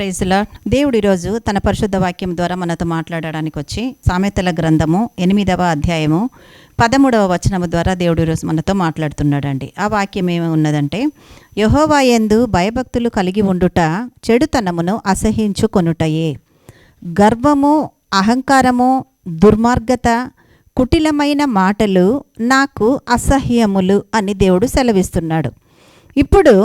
Praise lord. దేవుడు ఈరోజు తన పరిశుద్ధ వాక్యం ద్వారా మనతో మాట్లాడడానికి వచ్చి సామెతల గ్రంథము 8వ అధ్యాయము 13వ వచనము ద్వారా దేవుడు ఈరోజు మనతో మాట్లాడుతున్నాడండి. ఆ వాక్యం ఏమి ఉన్నదంటే, యెహోవా యందు భయభక్తులు కలిగి ఉండుట చెడుతనమును అసహించుకొనుటయే. గర్వము, అహంకారము, దుర్మార్గత, కుటిలమైన మాటలు నాకు అసహ్యములు అని దేవుడు సెలవిస్తున్నాడు. ఇప్పుడు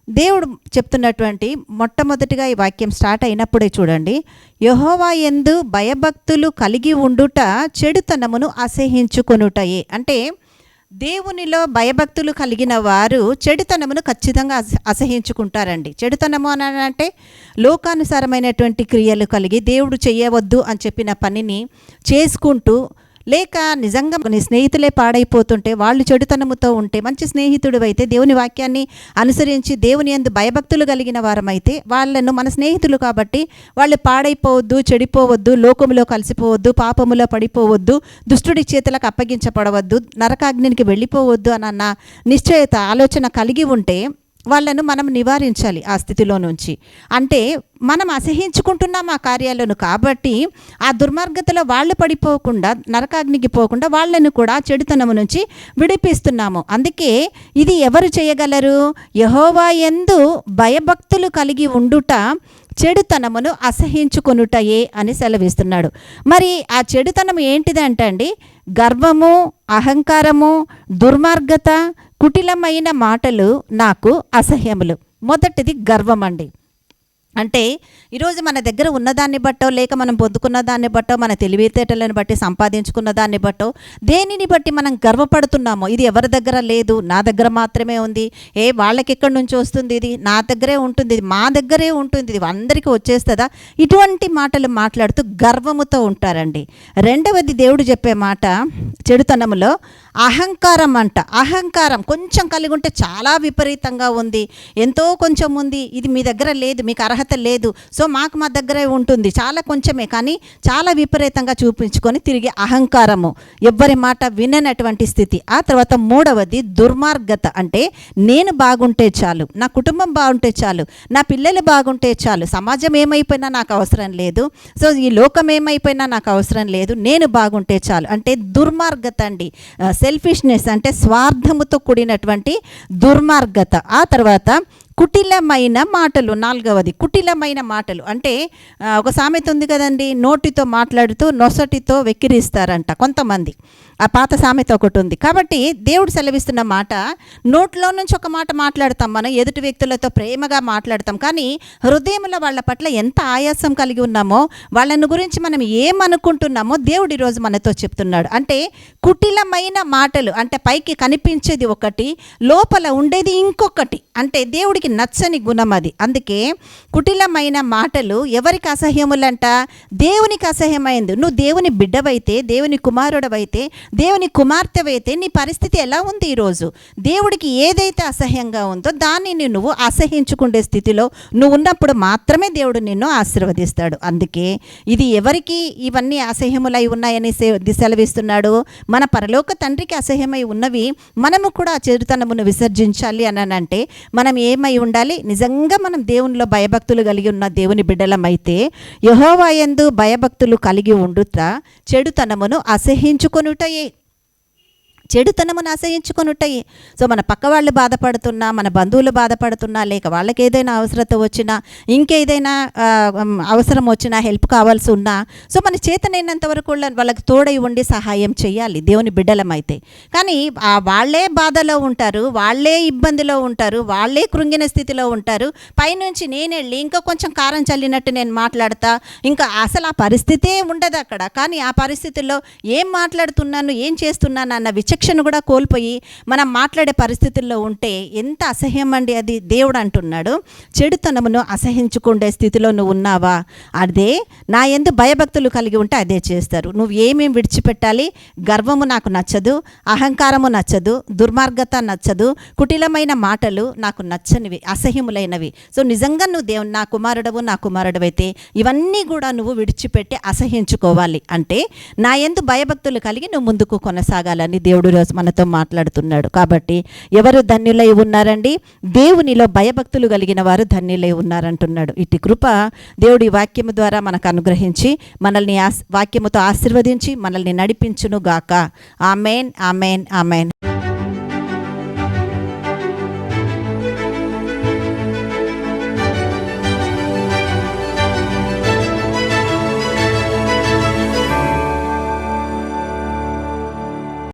దేవుడు చెప్తున్నటువంటి మొట్టమొదటిగా ఈ వాక్యం స్టార్ట్ అయినప్పుడే చూడండి, యెహోవా యందు భయభక్తులు కలిగి ఉండుట చెడుతనమును అసహించుకొనుటయే. అంటే దేవునిలో భయభక్తులు కలిగిన వారు చెడుతనమును ఖచ్చితంగా అసహించుకుంటారండి. చెడుతనము అని అంటే లోకానుసారమైనటువంటి క్రియలు కలిగి దేవుడు చేయవద్దు అని చెప్పిన పనిని చేసుకుంటూ, లేక నిజంగా నీ స్నేహితులే పాడైపోతుంటే వాళ్ళు చెడుతనముతో ఉంటే, మంచి స్నేహితుడు అయితే దేవుని వాక్యాన్ని అనుసరించి దేవుని యందు భయభక్తులు కలిగిన వారమైతే వాళ్ళను మన స్నేహితులు కాబట్టి వాళ్ళు పాడైపోవద్దు, చెడిపోవద్దు, లోకములో కలిసిపోవద్దు, పాపములో పడిపోవద్దు, దుష్టుడి చేతులకు అప్పగించబడవద్దు, నరకాగ్నికి వెళ్ళిపోవద్దు అన్న నిశ్చయత ఆలోచన కలిగి ఉంటే వాళ్ళను మనం నివారించాలి ఆ స్థితిలో నుంచి. అంటే మనం అసహించుకుంటున్నాం ఆ కార్యాలను, కాబట్టి ఆ దుర్మార్గతలో వాళ్ళు పడిపోకుండా, నరకాగ్నికి పోకుండా వాళ్ళను కూడా చెడుతనము నుంచి విడిపిస్తున్నాము. అందుకే ఇది ఎవరు చేయగలరు? యెహోవా యందు భయభక్తులు కలిగి ఉండుట చెడుతనమును అసహించుకొనుటయే అని సెలవిస్తున్నాడు. మరి ఆ చెడుతనం ఏంటిదంటే అండి, గర్వము, అహంకారము, దుర్మార్గత, కుటిలమైన మాటలు నాకు అసహ్యములు. మొదటిది గర్వం అండి. అంటే ఈరోజు మన దగ్గర ఉన్నదాన్ని బట్టో, లేక మనం పొందుకున్న దాన్ని బట్టో, మన తెలివితేటలను బట్టి సంపాదించుకున్న దాన్ని బట్టో, దేనిని బట్టి మనం గర్వపడుతున్నామో, ఇది ఎవరి దగ్గర లేదు, నా దగ్గర మాత్రమే ఉంది, వాళ్ళకి ఎక్కడి నుంచి వస్తుంది, ఇది నా దగ్గరే ఉంటుంది, ఇది మా దగ్గరే ఉంటుంది, ఇది అందరికీ వచ్చేస్తుందా, ఇటువంటి మాటలు మాట్లాడుతూ గర్వముతో ఉంటారండి. రెండవది దేవుడు చెప్పే మాట చెడుతనములో అహంకారం అంట. అహంకారం కొంచెం కలిగి ఉంటే చాలా విపరీతంగా ఉంది, ఎంతో కొంచెం ఉంది, ఇది మీ దగ్గర లేదు, మీకు అర్హత లేదు, సో మాకు మా దగ్గరే ఉంటుంది, చాలా కొంచెమే కానీ చాలా విపరీతంగా చూపించుకొని తిరిగి అహంకారము, ఎవ్వరి మాట విననటువంటి స్థితి. ఆ తర్వాత మూడవది దుర్మార్గత. అంటే నేను బాగుంటే చాలు, నా కుటుంబం బాగుంటే చాలు, నా పిల్లలు బాగుంటే చాలు, సమాజం ఏమైపోయినా నాకు అవసరం లేదు, సో ఈ లోకం ఏమైపోయినా నాకు అవసరం లేదు, నేను బాగుంటే చాలు. అంటే దుర్మార్గత అండి. సెల్ఫిష్నెస్ అంటే స్వార్థముతో కూడినటువంటి దుర్మార్గత. ఆ తర్వాత కుటిలమైన మాటలు. నాలుగవది కుటిలమైన మాటలు. అంటే ఒక సామెత ఉంది కదండి, నోటితో మాట్లాడుతూ నొసటితో వెక్కిరిస్తారంట కొంతమంది. ఆ పాత సామెత ఒకటి ఉంది. కాబట్టి దేవుడు సెలవిస్తున్న మాట, నోట్లో నుంచి ఒక మాట మాట్లాడతాం, మనం ఎదుటి వ్యక్తులతో ప్రేమగా మాట్లాడతాం, కానీ హృదయంలో వాళ్ళ పట్ల ఎంత ఆయాసం కలిగి ఉన్నామో, వాళ్ళని గురించి మనం ఏమనుకుంటున్నామో దేవుడు ఈరోజు మనతో చెప్తున్నాడు. అంటే కుటిలమైన మాటలు అంటే పైకి కనిపించేది ఒకటి, లోపల ఉండేది ఇంకొకటి. అంటే దేవుడికి నచ్చని గుణం అది. అందుకే కుటిలమైన మాటలు ఎవరికి అసహ్యములంట? దేవునికి అసహ్యమైంది. నువ్వు దేవుని బిడ్డవైతే, దేవుని కుమారుడవైతే, దేవుని కుమార్తెవైతే నీ పరిస్థితి ఎలా ఉంది ఈరోజు? దేవుడికి ఏదైతే అసహ్యంగా ఉందో దాన్ని నువ్వు అసహ్యించుకునే స్థితిలో నువ్వు ఉన్నప్పుడు మాత్రమే దేవుడు నిన్ను ఆశీర్వదిస్తాడు. అందుకే ఇది ఎవరికి ఇవన్నీ అసహ్యములై ఉన్నాయని సెలవిస్తున్నాడు? మన పరలోక తండ్రికి అసహ్యమై ఉన్నవి మనము కూడా ఆ చెడుతనమును విసర్జించాలి అని అంటే మనం ఏమై ఉండాలి? నిజంగా మనం దేవునిలో భయభక్తులు కలిగి ఉన్న దేవుని బిడ్డలమైతే యెహోవా యందు భయభక్తులు కలిగి ఉండుట చెడుతనమును అసహించుకొనుటయే. చెడుతనమును అసహించుకొనుటయే. సో మన పక్క వాళ్ళు బాధపడుతున్నా, మన బంధువులు బాధపడుతున్నా, లేక వాళ్ళకి ఏదైనా అవసరత వచ్చినా, ఇంకేదైనా అవసరం వచ్చినా, హెల్ప్ కావాల్సి ఉన్నా, సో మన చేతనైనంత వరకు వాళ్ళకి తోడై ఉండి సహాయం చేయాలి దేవుని బిడ్డలమైతే. కానీ వాళ్ళే బాధలో ఉంటారు, వాళ్ళే ఇబ్బందిలో ఉంటారు, వాళ్ళే కృంగిన స్థితిలో ఉంటారు. పైనుంచి నేను వెళ్ళి ఇంకా కొంచెం కారం చల్లినట్టు నేను మాట్లాడతా, ఇంకా అసలు ఆ పరిస్థితే ఉండదు అక్కడ. కానీ ఆ పరిస్థితుల్లో ఏం మాట్లాడుతున్నాను, ఏం చేస్తున్నాను అన్న విచక్షణ కూడా కోల్పోయి మనం మాట్లాడే పరిస్థితుల్లో ఉంటే ఎంత అసహ్యం అండి అది. దేవుడు అంటున్నాడు, చెడుతనమును అసహించుకునే స్థితిలో నువ్వు ఉన్నావా? అదే నా యందు భయభక్తులు కలిగి ఉంటే అదే చేస్తారు. నువ్వు ఏమేమి విడిచిపెట్టాలి? గర్వము నాకు నచ్చదు, అహంకారము నచ్చదు, దుర్మార్గత నచ్చదు, కుటిలమైన మాటలు నాకు నచ్చనివి, అసహ్యములైనవి. సో నిజంగా నువ్వు దేవుని నా కుమారుడవైతే ఇవన్నీ కూడా నువ్వు విడిచిపెట్టి అసహించుకోవాలి. అంటే నా యందు భయభక్తులు కలిగి నువ్వు ముందుకు కొనసాగాలని దేవుడు దేవుడు రోజు మనతో మాట్లాడుతున్నాడు. కాబట్టి ఎవరు ధన్యులై ఉన్నారండి? దేవునిలో భయభక్తులు కలిగిన వారు ధన్యులై ఉన్నారంటున్నాడు. ఇటు కృప దేవుడి వాక్యము ద్వారా మనకు అనుగ్రహించి మనల్ని వాక్యముతో ఆశీర్వదించి మనల్ని నడిపించును గాక. Amen, amen, amen.